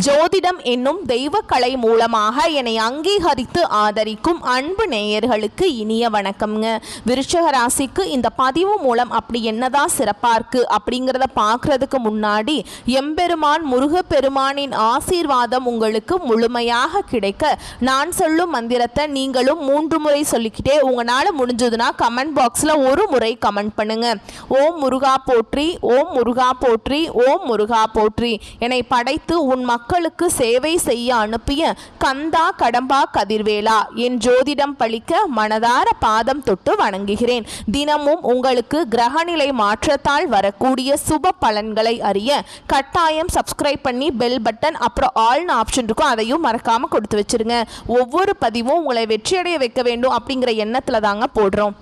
ஜோதிடம் என்னும் தெய்வக்கலை மூலமாக என்னை அங்கீகரித்து ஆதரிக்கும் அன்பு நேயர்களுக்கு இனிய வணக்கம்ங்க. விருச்சிக ராசிக்கு இந்த பதிவு மூலம் அப்படி என்னதான் சிறப்பாக இருக்குது அப்படிங்கிறத பார்க்குறதுக்கு முன்னாடி எம்பெருமான் முருகப்பெருமானின் ஆசீர்வாதம் உங்களுக்கு முழுமையாக கிடைக்க நான் சொல்லும் மந்திரத்தை நீங்களும் 3 முறை சொல்லிக்கிட்டே உங்களால் முடிஞ்சதுன்னா கமெண்ட் பாக்ஸில் ஒரு முறை கமெண்ட் பண்ணுங்க. ஓம் முருகா போற்றி, ஓம் முருகா போற்றி, ஓம் முருகா போற்றி. என்னை படைத்து உன் மக்களுக்கு சேவை செய்ய அனுப்பிய கந்தா கடம்பா கதிர்வேலா, என் ஜோதிடம் பழிக்க மனதார பாதம் தொட்டு வணங்குகிறேன். தினமும் உங்களுக்கு கிரகநிலை மாற்றத்தால் வரக்கூடிய சுப பலன்களை அறிய கட்டாயம் சப்ஸ்கிரைப் பண்ணி பெல் பட்டன் அப்புறம் ஆல்னு ஆப்ஷன் இருக்கும், அதையும் மறக்காம கொடுத்து வச்சிருங்க. ஒவ்வொரு பதிவும் உங்களை வெற்றியடைய வைக்க வேண்டும் அப்படிங்கிற எண்ணத்துல தாங்க போடுறோம்.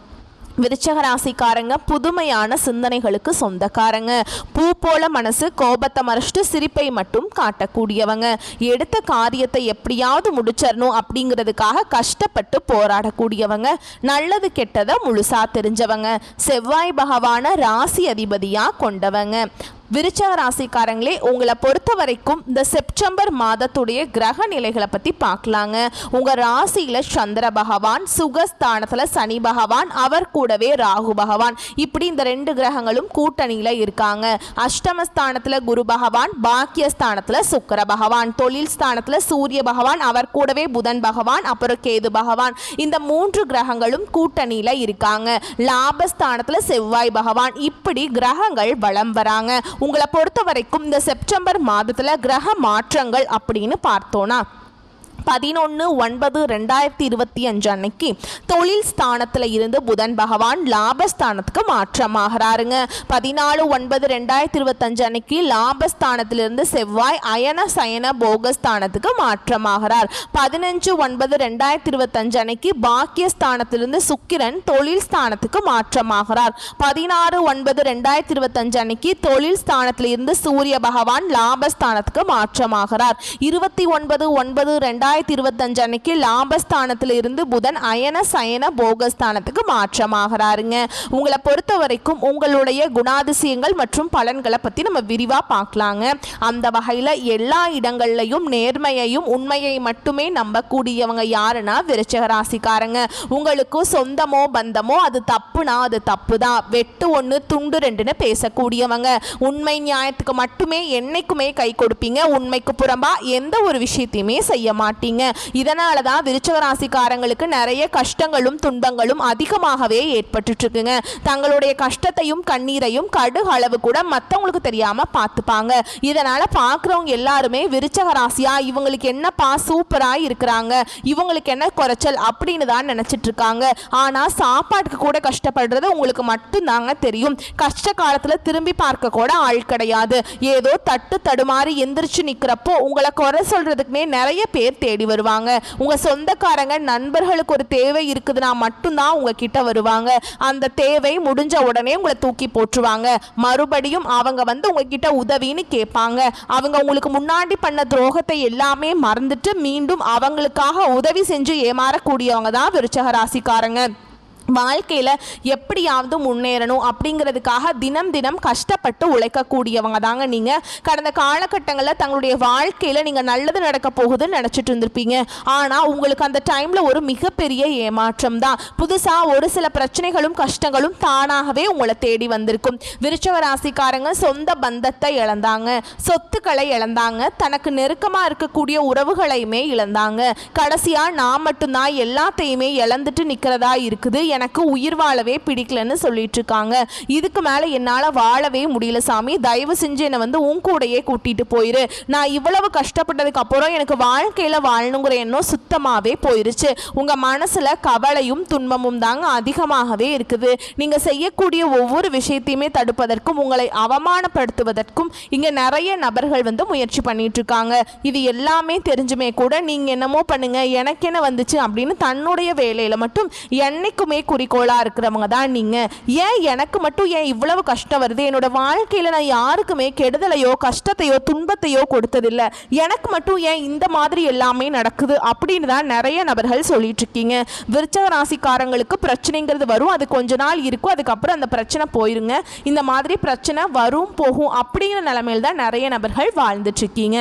விருச்சிக ராசிக்காரங்க புதுமையான சிந்தனைகளுக்கு சொந்தக்காரங்க. பூ போல மனசு, கோபத்தை மறைச்சிட்டு சிரிப்பை மட்டும் காட்டக்கூடியவங்க. எடுத்த காரியத்தை எப்படியாவது முடிச்சிடணும் அப்படிங்கிறதுக்காக கஷ்டப்பட்டு போராடக்கூடியவங்க. நல்லது கெட்டதை முழுசா தெரிஞ்சவங்க. செவ்வாய் பகவான ராசி அதிபதியா கொண்டவங்க. விருச்சிக ராசிக்காரங்களே, உங்களை பொறுத்த வரைக்கும் இந்த செப்டம்பர் மாதத்துடைய கிரக நிலைகளை பற்றி பார்க்கலாங்க. உங்கள் ராசியில் சந்திர பகவான், சுகஸ்தானத்தில் சனி பகவான், அவர் கூடவே ராகு பகவான், இப்படி இந்த 2 கிரகங்களும் கூட்டணியில் இருக்காங்க. அஷ்டமஸ்தானத்தில் குரு பகவான், பாக்கியஸ்தானத்தில் சுக்கிர பகவான், தொழில் ஸ்தானத்தில் சூரிய பகவான், அவர் கூடவே புதன் பகவான், அப்புறம் கேது பகவான், இந்த 3 கிரகங்களும் கூட்டணியில் இருக்காங்க. லாபஸ்தானத்தில் செவ்வாய் பகவான், இப்படி கிரகங்கள் வலம் வராங்க. உங்களை பொறுத்த வரைக்கும் இந்த செப்டம்பர் மாதத்தில் கிரக மாற்றங்கள் அப்படின்னு பார்த்தோன்னா 11/9/2025 அன்னைக்கு தொழில் ஸ்தானத்தில் இருந்து புதன் பகவான் லாபஸ்தானத்துக்கு மாற்றமாகிறாருங்க. 14/9/2025 அன்னைக்கு லாபஸ்தானத்திலிருந்து செவ்வாய் அயன சயன போகஸ்தானத்துக்கு மாற்றமாகிறார். 15/9/2025 அன்னைக்கு பாக்கியஸ்தானத்திலிருந்து சுக்கிரன் தொழில் ஸ்தானத்துக்கு மாற்றமாகிறார். 16/9/2025 அன்னைக்கு தொழில் ஸ்தானத்தில் இருந்து சூரிய பகவான் லாபஸ்தானத்துக்கு மாற்றமாகிறார். 29/9/2025 அன்னைக்கு லாபஸ்தானத்தில் இருந்து புதன் அயன சயன போகஸ்தானத்துக்கு மாற்றமாகிறாருங்க. உங்களை பொறுத்த வரைக்கும் உங்களுடைய குணாதிசயங்கள் மற்றும் பலன்களை பற்றி நம்ம விரிவாக பார்க்கலாங்க. அந்த வகையில் எல்லா இடங்கள்லையும் நேர்மையையும் உண்மையை மட்டுமே நம்பக்கூடியவங்க யாருன்னா விருச்சிக ராசிக்காரங்க. உங்களுக்கு சொந்தமோ பந்தமோ அது தப்புனா அது தப்பு தான், வெட்டு 1 துண்டு 2ன்னு பேசக்கூடியவங்க. உண்மை நியாயத்துக்கு மட்டுமே என்னைக்குமே கை கொடுப்பீங்க. உண்மைக்கு புறம்பா எந்த ஒரு விஷயத்தையுமே செய்ய மாட்டீங்க. இதனால தான் விருச்சிக ராசிக்காரங்களுக்கு நிறைய கஷ்டங்களும் துன்பங்களும் அதிகமாகவே ஏற்பட்டு இருக்குங்க. தங்களுடைய கஷ்டத்தையும் கண்ணீரையும் கடுகு அளவு கூட மற்றவங்களுக்கு தெரியாம பார்த்துப்பாங்க. இதனால பார்க்குறவங்க எல்லாருமே விருச்சிக ராசியா இவங்களுக்கு என்னப்பா சூப்பரா இருக்கிறாங்க, இவங்களுக்கு என்ன குறைச்சல் அப்படின்னு தான் நினைச்சிட்டு இருக்காங்க. ஆனா சாப்பாட்டுக்கு கூட கஷ்டப்படுறது உங்களுக்கு மட்டும் தாங்க தெரியும். கஷ்ட காலத்துல திரும்பி பார்க்க கூட ஆள் கிடையாது. ஏதோ தட்டு தடுமாறி எந்திரிச்சு நிக்கிறப்போ உங்களை குறை சொல்றதுக்குமே நிறைய பேர் தேடி வருவாங்க. உங்க சொந்தக்காரங்க நண்பர்களுக்கு ஒரு தேவை இருக்குதுன்னா மட்டும்தான் உங்ககிட்ட வருவாங்க. அந்த தேவை முடிஞ்ச உடனே உங்களை தூக்கி போட்டுருவாங்க. மறுபடியும் அவங்க வந்து உங்ககிட்ட உதவின்னு கேட்பாங்க. அவங்க உங்களுக்கு முன்னாடி பண்ண துரோகத்தை எல்லாமே மறந்துட்டு மீண்டும் அவங்களுக்காக உதவி செஞ்சு ஏமாறக்கூடியவங்க தான் விருச்சிக ராசிக்காரங்க. வாழ்க்கையில் எப்படியாவது முன்னேறணும் அப்படிங்கிறதுக்காக தினம் தினம் கஷ்டப்பட்டு உழைக்கக்கூடியவங்க தாங்க நீங்கள். கடந்த காலகட்டங்களில் தங்களுடைய வாழ்க்கையில் நீங்கள் நல்லது நடக்க போகுதுன்னு நினச்சிட்டு இருந்திருப்பீங்க. ஆனால் உங்களுக்கு அந்த டைமில் ஒரு மிகப்பெரிய ஏமாற்றம் தான். புதுசாக ஒரு சில பிரச்சனைகளும் கஷ்டங்களும் தானாகவே உங்களை தேடி வந்திருக்கும். விருச்சிக ராசிக்காரங்க சொந்த பந்தத்தை இழந்தாங்க, சொத்துக்களை இழந்தாங்க, தனக்கு நெருக்கமாக இருக்கக்கூடிய உறவுகளையுமே இழந்தாங்க. கடைசியாக நான் மட்டும்தான் எல்லாத்தையுமே இழந்துட்டு நிற்கிறதா இருக்குது, எனக்கு உயிர் வாழவே பிடிக்கலன்னு சொல்லிட்டு இருக்காங்க. இதுக்கு மேலே என்னால் வாழவே முடியல சாமி, தயவு செஞ்சு என்னை வந்து உன் கூடையே கூட்டிட்டு போயிரு. நான் இவ்வளவு கஷ்டப்பட்டதுக்கு அப்புறம் எனக்கு வாழ்க்கையில் வாழணுங்கிற எண்ணம் சுத்தமாகவே போயிருச்சு. உங்கள் மனசில் கவலையும் துன்பமும் தாங்க அதிகமாகவே இருக்குது. நீங்கள் செய்யக்கூடிய ஒவ்வொரு விஷயத்தையுமே தடுப்பதற்கும் உங்களை அவமானப்படுத்துவதற்கும் இங்கே நிறைய நபர்கள் வந்து முயற்சி பண்ணிட்டு இருக்காங்க. இது எல்லாமே தெரிஞ்சுமே கூட நீங்கள் என்னமோ பண்ணுங்க எனக்கு என்ன வந்துச்சு அப்படின்னு தன்னுடைய வேலையில் மட்டும் என்னைக்குமே குறிக்கோளாக இருக்கிறவங்க தான் நீங்கள். ஏன் எனக்கு மட்டும் ஏன் இவ்வளவு கஷ்டம் வருது, என்னோட வாழ்க்கையில் நான் யாருக்குமே கெடுதலையோ கஷ்டத்தையோ துன்பத்தையோ கொடுத்ததில்லை, எனக்கு மட்டும் ஏன் இந்த மாதிரி எல்லாமே நடக்குது அப்படின்னு தான் நிறைய நபர்கள் சொல்லிட்டு இருக்கீங்க. விருச்சிக ராசிக்காரங்களுக்கு பிரச்சனைங்கிறது வரும், அது கொஞ்ச நாள் இருக்கும், அதுக்கப்புறம் அந்த பிரச்சனை போயிருங்க. இந்த மாதிரி பிரச்சனை வரும் போகும் அப்படிங்கிற நிலைமையில் தான் நிறைய நபர்கள் வாழ்ந்துட்டு இருக்கீங்க.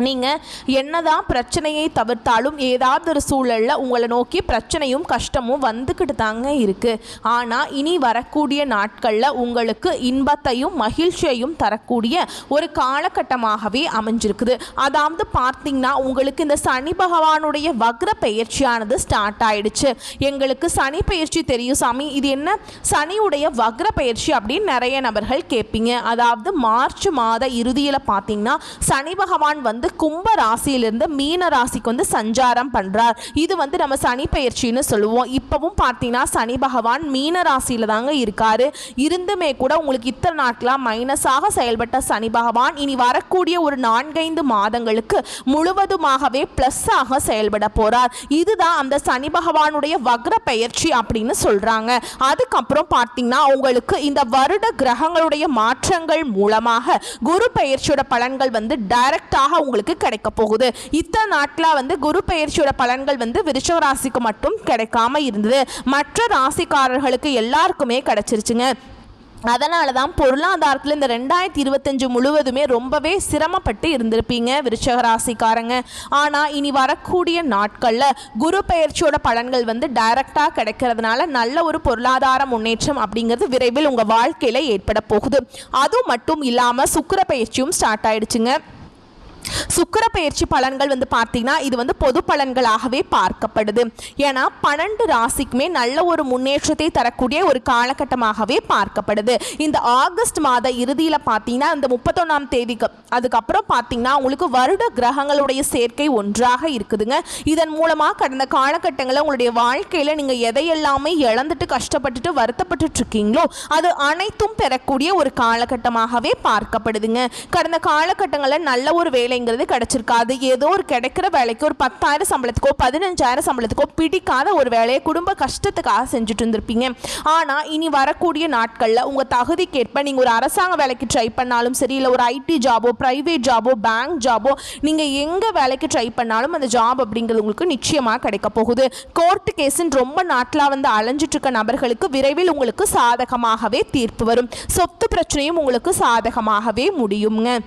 நீங்கள் என்னதான் பிரச்சனையை தவிர்த்தாலும் ஏதாவது ஒரு சூழலில் உங்களை நோக்கி பிரச்சனையும் கஷ்டமும் வந்துக்கிட்டு தாங்க இருக்குது. ஆனால் இனி வரக்கூடிய நாட்களில் உங்களுக்கு இன்பத்தையும் மகிழ்ச்சியையும் தரக்கூடிய ஒரு காலகட்டமாகவே அமைஞ்சிருக்குது. அதாவது பார்த்தீங்கன்னா உங்களுக்கு இந்த சனி பகவானுடைய வக்ர பெயர்ச்சியானது ஸ்டார்ட் ஆயிடுச்சு. எங்களுக்கு சனி பெயர்ச்சி தெரியும் சாமி, இது என்ன சனியுடைய வக்ர பெயர்ச்சி அப்படின்னு நிறைய நபர்கள் கேட்பீங்க. அதாவது மார்ச் மாத இறுதியில் பார்த்தீங்கன்னா சனி பகவான் வந்து கும்ப ராசியிலிருந்து மீன ராசிக்கு வந்து சஞ்சாரம் பண்றார். இது வந்து நம்ம சனி பெயர்ச்சின்னு சொல்லுவோம். இப்பவும் பார்த்தீங்கன்னா சனி பகவான் மீன ராசியில தாங்க இருக்காரு. இருந்துமே கூட உங்களுக்கு இத்தனை நாட்களா மைனஸாக செயல்பட்ட சனி பகவான் இனி வரக்கூடிய ஒரு 4-5 மாதங்களுக்கு முழுவதுமாகவே பிளஸ் ஆக செயல்பட போறார். இதுதான் அந்த சனி பகவானுடைய வக்ர பெயர்ச்சி அப்படின்னு சொல்றாங்க. அதுக்கப்புறம் பார்த்தீங்கன்னா உங்களுக்கு இந்த வருட கிரகங்களுடைய மாற்றங்கள் மூலமாக குரு பெயர்ச்சியோட பலன்கள் வந்து டைரக்டாக உங்களுக்கு கிடைக்க போகுது. இத்தனை நாட்களா வந்து குரு பெயர்ச்சியோட பலன்கள் வந்து விருச்சிக ராசிக்கு மட்டும் கிடைக்காம இருந்தது. மற்ற ராசிக்காரர்களுக்கு எல்லாருக்குமே கிடைச்சிருச்சுங்க. அதனால தான் பொருளாதாரத்தில் இந்த 2025 முழுவதுமே ரொம்பவே சிரமப்பட்டு இருந்திருப்பீங்க விருச்சிக ராசிக்காரங்க. ஆனால் இனி வரக்கூடிய நாட்களில் குரு பெயர்ச்சியோட பலன்கள் வந்து டைரக்டாக கிடைக்கிறதுனால நல்ல ஒரு பொருளாதார முன்னேற்றம் அப்படிங்கிறது விரைவில் உங்கள் வாழ்க்கையில் ஏற்பட போகுது. அது மட்டும் இல்லாமல் சுக்கிர பெயர்ச்சியும் ஸ்டார்ட் ஆயிடுச்சுங்க. சுக்கிர பெயர்ச்சி பலன்கள் வந்து பார்த்தீங்கன்னா இது வந்து பொது பலன்களாகவே பார்க்கப்படுது. ஏன்னா 12 ராசிக்குமே நல்ல ஒரு முன்னேற்றத்தை தரக்கூடிய ஒரு காலகட்டமாகவே பார்க்கப்படுது. இந்த ஆகஸ்ட் மாத இறுதியில் பார்த்தீங்கன்னா இந்த 31ஆம் தேதிக்கு அதுக்கப்புறம் பார்த்தீங்கன்னா உங்களுக்கு வருட கிரகங்களுடைய சேர்க்கை ஒன்றாக இருக்குதுங்க. இதன் மூலமாக கடந்த காலகட்டங்களில் உங்களுடைய வாழ்க்கையில் நீங்கள் எதையெல்லாமே இழந்துட்டு கஷ்டப்பட்டுட்டு வருத்தப்பட்டு இருக்கீங்களோ அது அனைத்தும் பெறக்கூடிய ஒரு காலகட்டமாகவே பார்க்கப்படுதுங்க. கடந்த காலகட்டங்களில் நல்ல ஒரு வேலைங்கிறது கிடைச்சிருக்காது. ஏதோ ஒரு கிடைக்கிற வேலைக்கு ஒரு 10,000 சம்பளத்துக்கோ 15,000 சம்பளத்துக்கோ பிடிக்காத ஒரு வேலையை குடும்ப கஷ்டத்துக்காக செஞ்சுட்டு இருந்திருப்பீங்க. ஆனால் இனி வரக்கூடிய நாட்களில் உங்கள் தகுதிக்கேற்ப நீங்கள் ஒரு அரசாங்க வேலைக்கு ட்ரை பண்ணாலும் சரி, இல்லை ஒரு ஐடி ஜாபோ பிரைவேட் ஜாபோ பேங்க் ஜாபோ நீங்கள் எங்கே வேலைக்கு ட்ரை பண்ணாலும் அந்த ஜாப் அப்படிங்கிறது உங்களுக்கு நிச்சயமாக கிடைக்க போகுது. கோர்ட்டு கேஸுன்னு ரொம்ப நாட்களாக வந்து அலைஞ்சிட்டு இருக்க நபர்களுக்கு விரைவில் உங்களுக்கு சாதகமாகவே தீர்ப்பு வரும். சொத்து பிரச்சனையும் உங்களுக்கு சாதகமாகவே முடியுங்க.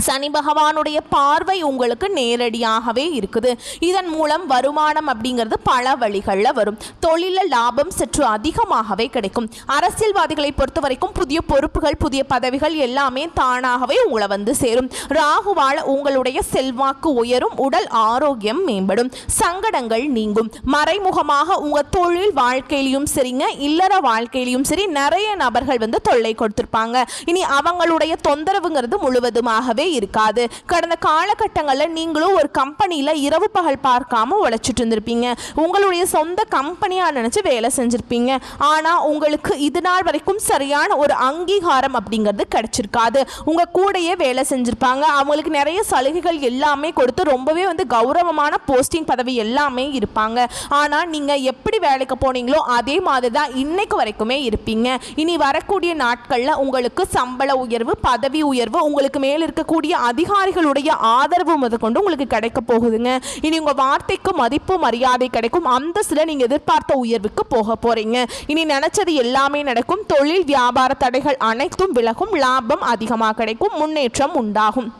சனி பகவானுடைய பார்வை உங்களுக்கு நேரடியாகவே இருக்குது. இதன் மூலம் வருமானம் அப்படிங்கிறது பல வழிகளில் வரும். தொழிலில் லாபம் சற்று அதிகமாகவே கிடைக்கும். அரசியல்வாதிகளை பொறுத்த வரைக்கும் புதிய பொறுப்புகள் புதிய பதவிகள் எல்லாமே தானாகவே உங்களை வந்து சேரும். ராகுவால் உங்களுடைய செல்வாக்கு உயரும், உடல் ஆரோக்கியம் மேம்படும், சங்கடங்கள் நீங்கும். மறைமுகமாக உங்கள் தொழில் வாழ்க்கையிலையும் சரிங்க இல்லற வாழ்க்கையிலையும் சரி நிறைய நபர்கள் வந்து தொல்லை கொடுத்திருப்பாங்க. இனி அவங்களுடைய தொந்தரவுங்கிறது முழுவதுமாகவே இருக்காது. கடந்த காலகட்டங்களில் நீங்களும் ஒரு கம்பெனியில் இரவு பகல் பார்க்காம உழைச்சிட்டு இருந்திருப்பீங்க. உங்களுடைய சொந்த கம்பெனியாக நினைச்சு வேலை செஞ்சிருப்பீங்க. ஆனால் உங்களுக்கு இது நாள் வரைக்கும் சரியான ஒரு அங்கீகாரம் அப்படிங்கிறது கிடைச்சிருக்காது. உங்க கூடயே வேலை செஞ்சிருப்பாங்க. அவங்களுக்கு நிறைய சலுகைகள் எல்லாமே கொடுத்து ரொம்பவே வந்து கௌரவமான போஸ்டிங் பதவி எல்லாமே இருப்பாங்க. ஆனால் நீங்க எப்படி வேலைக்கு போனீங்களோ அதே மாதிரி தான் இன்னைக்கு வரைக்குமே இருப்பீங்க. இனி வரக்கூடிய நாட்களில் உங்களுக்கு சம்பள உயர்வு பதவி உயர்வு உங்களுக்கு மேல் இருக்கக்கூடிய அதிகாரிகளுடைய ஆதரவு முதற்கொண்டு உங்களுக்கு கிடைக்க போகுதுங்க. இனி உங்க வார்த்தைக்கு மதிப்பு மரியாதை கிடைக்கும். அந்தஸ்துல நீங்க எதிர்பார்த்த உயர்வுக்கு போக போறீங்க. இனி நினைச்சது எல்லாமே நடக்கும். தொழில் வியாபார தடைகள் அனைத்தும் விலகும். லாபம் அதிகமாக கிடைக்கும். முன்னேற்றம் உண்டாகும்.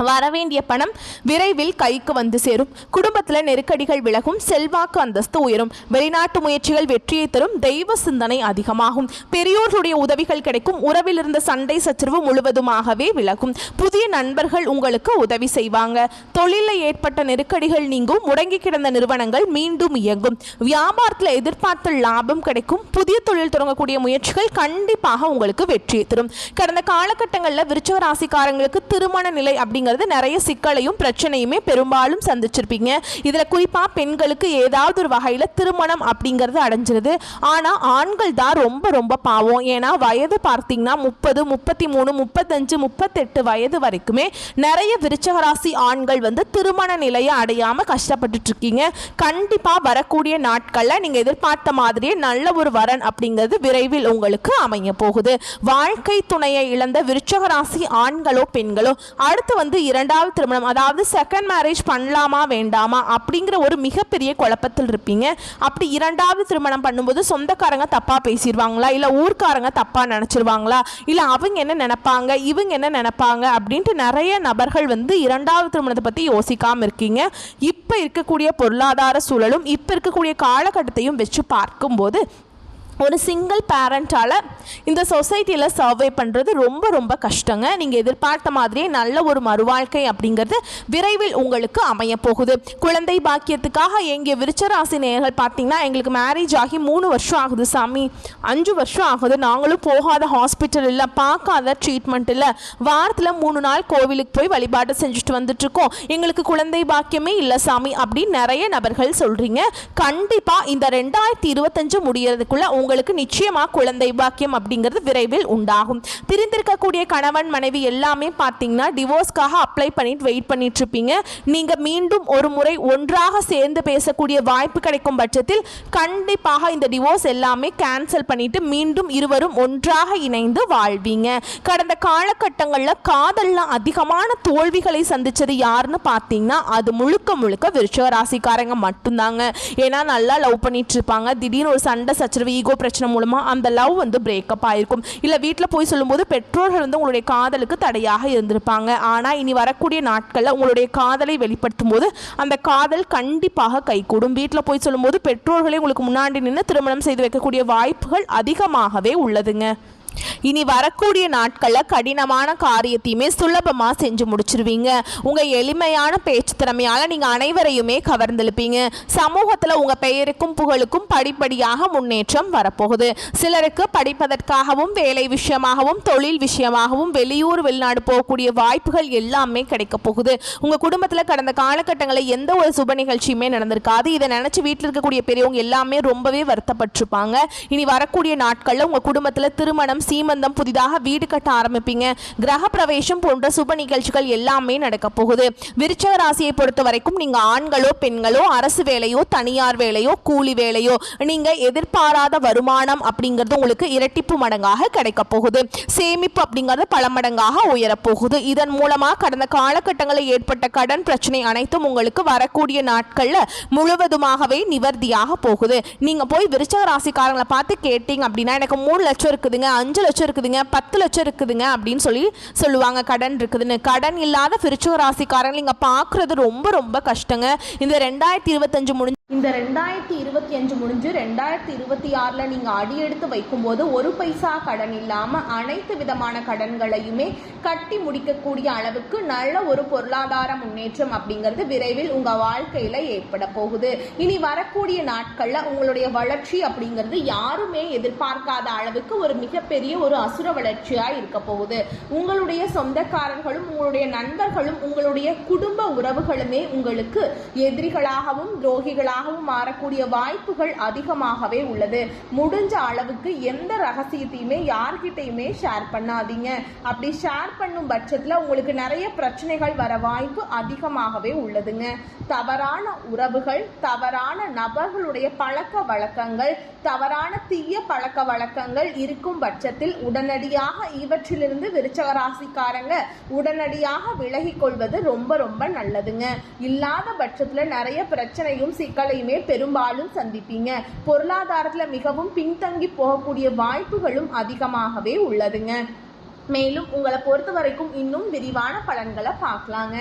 வரவேண்டிய பணம் விரைவில் கைக்கு வந்து சேரும். குடும்பத்தில் நெருக்கடிகள் விலகும். செல்வாக்கு அந்தஸ்து உயரும். வெளிநாட்டு முயற்சிகள் வெற்றியை தரும். தெய்வ சிந்தனை அதிகமாகும். பெரியோர்களுடைய உதவிகள் கிடைக்கும். உறவில் இருந்த சண்டை சச்சரவு முழுவதுமாகவே விலகும். புதிய நண்பர்கள் உங்களுக்கு உதவி செய்வாங்க. தொழிலில் ஏற்பட்ட நெருக்கடிகள் நீங்கும். முடங்கி கிடந்த நிறுவனங்கள் மீண்டும் இயங்கும். வியாபாரத்தில் எதிர்பார்த்த லாபம் கிடைக்கும். புதிய தொழில் தொடங்கக்கூடிய முயற்சிகள் கண்டிப்பாக உங்களுக்கு வெற்றியை தரும். கடந்த காலகட்டங்களில் விருச்சிக ராசிக்காரங்களுக்கு திருமண நிலை அப்படிங்கிற நிறைய சிக்கலையும் பிரச்சனையுமே பெரும்பாலும் சந்திச்சிருப்பீங்க. இதுல குறிப்பா பெண்களுக்கு ஏதாவது ஒரு வகையில திருமணம் அப்படிங்கிறது அடைஞ்சிருது. ஆனா ஆண்கள் தான் ரொம்ப ரொம்ப பாவம். ஏன்னா வயது பார்த்தீங்கன்னா 30 33 35 38 வயது வரைக்குமே நிறைய விருச்சிக ராசி ஆண்கள் வந்து திருமண நிலையை அடையாம கஷ்டப்பட்டு இருக்கீங்க. கண்டிப்பா வரக்கூடிய நாட்கள்ல நீங்க எதிர்பார்த்த மாதிரியே நல்ல ஒரு வரன் அப்படிங்கிறது விரைவில் உங்களுக்கு அமைய போகுது. வாழ்க்கை துணையை இழந்த விருச்சிக ராசி ஆண்களோ பெண்களோ அடுத்து வந்து இரண்டாவது திருமணம், அதாவது செகண்ட் மேரேஜ் பண்ணலாமா வேண்டாமா அப்படிங்கிற ஒரு மிகப்பெரிய குழப்பத்தில் இருப்பீங்க. அப்படி இரண்டாவது திருமணம் பண்ணும்போது சொந்தக்காரங்க தப்பாக பேசிடுவாங்களா, இல்லை ஊர்க்காரங்க தப்பாக நினச்சிருவாங்களா, இல்லை அவங்க என்ன நினைப்பாங்க இவங்க என்ன நினைப்பாங்க அப்படின்ட்டு நிறைய நபர்கள் இரண்டாவது திருமணத்தை பற்றி யோசிக்காமல் இருக்கீங்க. இப்போ இருக்கக்கூடிய பொருளாதார சூழலும் இப்போ இருக்கக்கூடிய காலகட்டத்தையும் வச்சு பார்க்கும்போது ஒரு சிங்கிள் பேரண்ட்டால் இந்த சொசைட்டியில் சர்வே பண்ணுறது ரொம்ப ரொம்ப கஷ்டங்க. நீங்கள் எதிர்பார்த்த மாதிரியே நல்ல ஒரு மறுவாழ்க்கை அப்படிங்கிறது விரைவில் உங்களுக்கு அமைய போகுது. குழந்தை பாக்கியத்துக்காக எங்கள் விருச்சராசி நேயர்கள் பார்த்தீங்கன்னா, எங்களுக்கு மேரேஜ் ஆகி 3 வருஷம் ஆகுது சாமி, 5 வருஷம் ஆகுது, நாங்களும் போகாத ஹாஸ்பிட்டல் இல்லை, பார்க்காத ட்ரீட்மெண்ட் இல்லை, வாரத்தில் 3 நாள் கோவிலுக்கு போய் வழிபாடு செஞ்சுட்டு வந்துட்டுருக்கோம், எங்களுக்கு குழந்தை பாக்கியமே இல்லை சாமி அப்படின்னு நிறைய நபர்கள் சொல்கிறீங்க. கண்டிப்பாக இந்த 2025 முடியறதுக்குள்ளே உங்களுக்கு நிச்சயமா குழந்தை பாக்கியம் அப்படிங்கிறது விரைவில் உண்டாகும். பிரிந்திருக்கக்கூடிய கணவன் மனைவி எல்லாமே பார்த்தீங்கன்னா டிவோர்ஸ்க்காக அப்ளை பண்ணிட்டு வெயிட் பண்ணிட்டு இருப்பீங்க. நீங்க மீண்டும் ஒரு முறை ஒன்றாக சேர்ந்து பேசக்கூடிய வாய்ப்பு கிடைக்கும் பட்சத்தில் கண்டிப்பாக இந்த டிவோர்ஸ் எல்லாமே கேன்சல் பண்ணிட்டு மீண்டும் இருவரும் ஒன்றாக இணைந்து வாழ்வீங்க. கடந்த காலகட்டங்களில் காதல்ல அதிகமான தோல்விகளை சந்திச்சது யாருன்னு பார்த்தீங்கன்னா அது முழுக்க முழுக்க விருச்சிக ராசிக்காரங்க மட்டும்தாங்க. ஏன்னா நல்லா லவ் பண்ணிட்டு இருப்பாங்க, திடீர்னு ஒரு சண்டை சச்சரவு ஈகோ பிரச்சனை மூலமா அந்த லவ் பிரேக்கப் ஆயிருக்கும். இல்ல வீட்டில் போய் சொல்லும்போது பெற்றோர்கள் உங்களுடைய காதலுக்கு தடையாக இருந்திருப்பாங்க. ஆனா இனி வரக்கூடிய நாட்கள்ல உங்களுடைய காதலை வெளிப்படுத்தும் போது அந்த காதல் கண்டிப்பாக கைகூடும். வீட்டில் போய் சொல்லும்போது பெற்றோர்களே உங்களுக்கு முன்னாடி நின்று திருமணம் செய்து வைக்கக்கூடிய வாய்ப்புகள் அதிகமாகவே உள்ளதுங்க. இனி வரக்கூடிய நாட்களில் கடினமான காரியத்தையுமே சுலபமாக செஞ்சு முடிச்சிருவீங்க. உங்கள் எளிமையான பேச்சு திறமையால் நீங்கள் அனைவரையுமே கவர்ந்தெழுப்பீங்க. சமூகத்தில் உங்கள் பெயருக்கும் புகழுக்கும் படிப்படியாக முன்னேற்றம் வரப்போகுது. சிலருக்கு படிப்பதற்காகவும் வேலை விஷயமாகவும் தொழில் விஷயமாகவும் வெளியூர் வெளிநாடு போகக்கூடிய வாய்ப்புகள் எல்லாமே கிடைக்க போகுது. உங்கள் குடும்பத்தில் கடந்த காலகட்டங்களில் எந்த ஒரு சுப நிகழ்ச்சியுமே நடந்திருக்காது. இதை நினச்சி வீட்டில் இருக்கக்கூடிய பெரியவங்க எல்லாமே ரொம்பவே வருத்தப்பட்டிருப்பாங்க. இனி வரக்கூடிய நாட்களில் உங்கள் குடும்பத்தில் திருமணம், சீமந்தம், புதிதாக வீடு கட்ட ஆரம்பிப்பீங்க. கிரக பிரவேசம் போன்ற சுப நிகழ்ச்சிகள் எல்லாமே நடக்க போகுது. விருச்சிக ராசியை பொறுத்த வரைக்கும் நீங்க ஆண்களோ பெண்களோ அரசு வேலையோ தனியார் வேலையோ கூலி வேலையோ நீங்க எதிர்பாராத வருமானம் அப்படிங்கிறது உங்களுக்கு இரட்டிப்பு மடங்காக கிடைக்க போகுது. சேமிப்பு அப்படிங்கிறது பல மடங்காக உயரப்போகுது. இதன் மூலமா கடந்த காலகட்டங்களில் ஏற்பட்ட கடன் பிரச்சனை அனைத்தும் உங்களுக்கு வரக்கூடிய நாட்கள்ல முழுவதுமாகவே நிவர்த்தியாக போகுது. நீங்க போய் விருச்சிக ராசிக்காரங்களை பார்த்து கேட்டீங்க அப்படின்னா எனக்கு 3 லட்சம் இருக்குதுங்க, 5 லட்சம் இருக்குதுங்க, 10 லட்சம் இருக்குதுங்க அப்படின்னு சொல்லுவாங்க கடன் இருக்குதுன்னு. கடன் இல்லாத விருச்சிக ராசிக்காரங்க நீங்க பார்க்கறது ரொம்ப ரொம்ப கஷ்டங்க. இந்த 2025 முடிஞ்சு 2026 நீங்க அடியெடுத்து வைக்கும்போது ஒரு பைசா கடன் இல்லாம அனைத்து விதமான கடன்களையுமே கட்டி முடிக்கக்கூடிய அளவுக்கு நல்ல ஒரு பொருளாதார முன்னேற்றம் அப்படிங்கிறது விரைவில் உங்க வாழ்க்கையில ஏற்பட போகுது. இனி வரக்கூடிய நாட்கள்ல உங்களுடைய வளர்ச்சி அப்படிங்கிறது யாருமே எதிர்பார்க்காத அளவுக்கு ஒரு மிகப்பெரிய ஒரு அசுர வளர்ச்சியா இருக்க போகுது. உங்களுடைய சொந்தக்காரர்களும் உங்களுடைய நண்பர்களும் உங்களுடைய குடும்ப உறவுகளுமே உங்களுக்கு எதிரிகளாகவும் துரோகிகளாகவும் மாறக்கூடிய வாய்ப்புகள் அதிகமாகவே உள்ளது. முடிஞ்ச அளவுக்கு எந்த ரகசியத்தையுமே யார்கிட்டையுமே ஷேர் பண்ணாதீங்க. அப்படி ஷேர் பண்ணும் பட்சத்துல உங்களுக்கு நிறைய பிரச்சனைகள் வர வாய்ப்பு அதிகமாகவே உள்ளதுங்க. தவறான உறவுகள், தவறான நபர்களுடைய பழக்க வழக்கங்கள், தவறான தீய பழக்க வழக்கங்கள் இருக்கும் பட்சத்தில் உடனடியாக இவற்றிலிருந்து விருச்சிக ராசிக்காரங்க உடனடியாக விலகிக் கொள்வது ரொம்ப ரொம்ப நல்லதுங்க. இல்லாத பட்சத்துல நிறைய பிரச்சனையும் சிக்கலையுமே பெரும்பாலும் சந்திப்பீங்க. பொருளாதாரத்துல மிகவும் பின்தங்கி போகக்கூடிய வாய்ப்புகளும் அதிகமாகவே உள்ளதுங்க. மேலும் உங்களை பொறுத்த வரைக்கும் இன்னும் விரிவான பலன்களை பார்க்கலாங்க.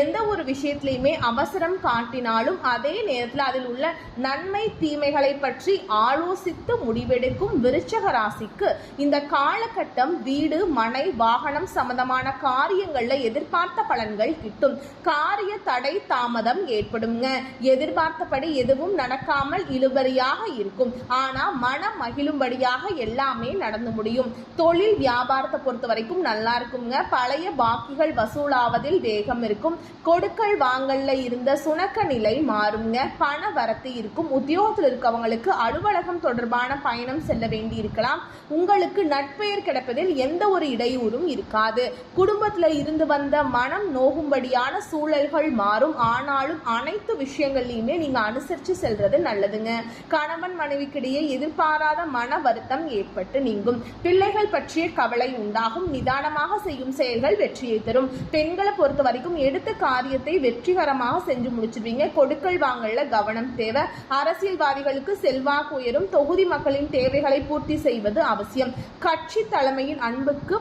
எந்த ஒரு விஷயத்திலையுமே அவசரம் காட்டினாலும் அதே நேரத்தில் அதில் உள்ள நன்மை தீமைகளை பற்றி ஆலோசித்து முடிவெடுக்கும் விருச்சிக ராசிக்கு இந்த காலகட்டம் வீடு, மனை, வாகனம் சம்பந்தமான காரியங்கள்ல எதிர்பார்த்த பலன்கள் கிட்டும். காரிய தடை தாமதம் ஏற்படுங்க. எதிர்பார்த்தபடி எதுவும் நடக்காமல் இழுபறியாக இருக்கும். ஆனா மனம் மகிழும்படியாக எல்லாமே நடந்து முடியும். தொழில் வியாபாரத்தை பொறுத்த வரைக்கும் நல்லா இருக்குங்க. பழைய பாக்கிகள் வசூலாவதில் வேகம் இருக்கும். கொடுக்கல் வாங்கல்ல இருந்த சுணக்க நிலை மாறுங்க. பண வரத்து இருக்கும். உத்தியோகத்தில் இருக்கவங்களுக்கு அலுவலகம் தொடர்பான பயணம் செல்ல வேண்டி இருக்கலாம். உங்களுக்கு நட்பெயர் கிடைப்பதில் எந்த ஒரு இடையூறும் இருக்காது. குடும்பத்தில் இருந்து வந்த மனம் நோகும்படியான சூழல்கள் மாறும். ஆனாலும் அனைத்து விஷயங்கள்லையுமே நீங்க அனுசரித்து செல்றது நல்லதுங்க. கணவன் மனைவிக்கிடையே எதிர்பாராத மன வருத்தம் ஏற்பட்டு நீங்கும். பிள்ளைகள் பற்றிய கவலை உண்டாகும். பொறுத்தவரைக்கும் நிதானமாக செய்யும் செயல்கள் வெற்றியை தரும். பெண்களை பொறுத்த வரைக்கும் எடுத்த காரியத்தை வெற்றிகரமாக செஞ்சு முடிச்சிருவீங்க. கொடுக்கல் வாங்கல கவனம் தேவை. அரசியல்வாதிகளுக்கு செல்வாக்கு உயரும். தொகுதி மக்களின் தேவைகளை பூர்த்தி செய்வது அவசியம். கட்சி தலைமையின் அன்புக்கு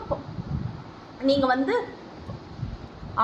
நீங்க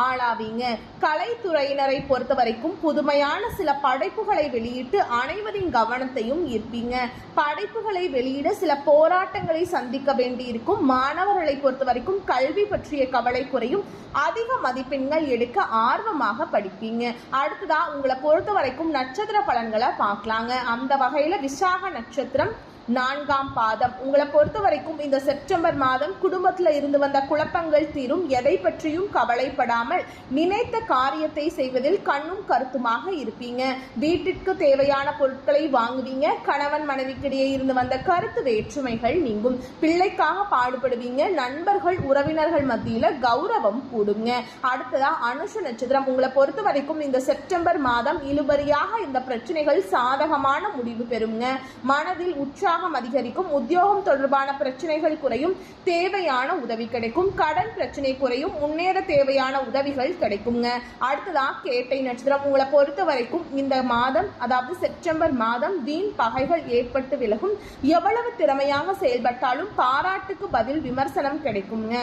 ஆளாவீங்க. கலைத்துறையினரை பொறுத்த வரைக்கும் புதுமையான சில படைப்புகளை வெளியிட்டு அனைவரின் கவனத்தையும் ஈர்ப்பீங்க. படைப்புகளை வெளியிட சில போராட்டங்களை சந்திக்க வேண்டியிருக்கும். மாணவர்களை பொறுத்த வரைக்கும் கல்வி பற்றிய கவலை குறையும். அதிக மதிப்பெண்கள் எடுக்க ஆர்வமாக படிப்பீங்க. அடுத்ததா உங்களை பொறுத்த வரைக்கும் நட்சத்திர பலன்களை பார்க்கலாங்க. அந்த வகையில விசாக நட்சத்திரம் 4ஆம் பாதம். உங்களை பொறுத்த வரைக்கும் இந்த செப்டம்பர் மாதம் குடும்பத்துல இருந்து வந்த குழப்பங்கள் தீரும். எதை பற்றியும் கவலைப்படாமல் நினைத்த காரியத்தை செய்வதில் கண்ணும் கருத்துமாக இருப்பீங்க. வீட்டிற்கு தேவையான பொருட்களை வாங்குவீங்க. கணவன் மனைவிக்கிடையே இருந்து வந்த கருத்து வேற்றுமைகள் நீங்கும். பிள்ளைக்காக பாடுபடுவீங்க. நண்பர்கள் உறவினர்கள் மத்தியில கௌரவம் கூடுங்க. அடுத்ததா அனுஷ நட்சத்திரம். உங்களை பொறுத்த வரைக்கும் இந்த செப்டம்பர் மாதம் இழுபறியாக இந்த பிரச்சனைகள் சாதகமான முடிவு பெறுங்க. மனதில் உற்சாகம் அதிகரிக்கும். உத்தியோகம் தொடர்பான பிரச்சனைகள் குறையும். தேவையான உதவி கிடைக்கும். கடன் பிரச்சனை குறையும். முன்னேற தேவையான உதவிகள் கிடைக்குங்க. அடுத்ததா கேட்டை நட்சத்திரம். உங்களை பொறுத்த வரைக்கும் இந்த மாதம், அதாவது செப்டம்பர் மாதம், வீண் பகைகள் ஏற்பட்டு விலகும். எவ்வளவு திறமையாக செயல்பட்டாலும் பாராட்டுக்கு பதில் விமர்சனம் கிடைக்குங்க.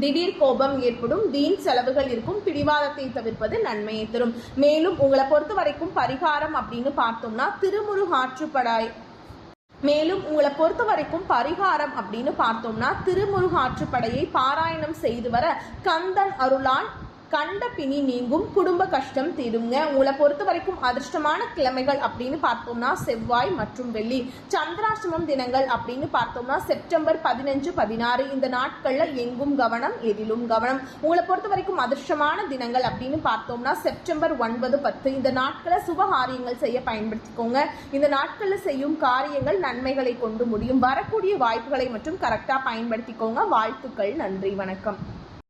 திடீர் கோபம் ஏற்படும். வீண் செலவுகள் இருக்கும். பிடிவாதத்தை தவிர்ப்பது நன்மையை தரும். மேலும் உங்களை பொறுத்த வரைக்கும் பரிகாரம் அப்படின்னு பார்த்தோம்னா திருமுருகாற்றுப்படையை பாராயணம் செய்து வர கந்தன் அருளால் கண்ட பிணி நீங்கும். குடும்ப கஷ்டம் தீருங்க. உங்களை பொறுத்த வரைக்கும் அதிர்ஷ்டமான கிழமைகள் அப்படின்னு பார்த்தோம்னா செவ்வாய் மற்றும் வெள்ளி. சந்திராஷ்டமம் தினங்கள் அப்படின்னு பார்த்தோம்னா செப்டம்பர் 15, 16. இந்த நாட்கள்ல எங்கும் கவனம், எதிலும் கவனம். உங்களை பொறுத்த வரைக்கும் அதிர்ஷ்டமான தினங்கள் அப்படின்னு பார்த்தோம்னா செப்டம்பர் 9, 10. இந்த நாட்களை சுபகாரியங்கள் செய்ய பயன்படுத்திக்கோங்க. இந்த நாட்கள்ல செய்யும் காரியங்கள் நன்மைகளை கொண்டு முடியும். வரக்கூடிய வாய்ப்புகளை மட்டும் கரெக்டா பயன்படுத்திக்கோங்க. வாழ்த்துக்கள். நன்றி. வணக்கம்.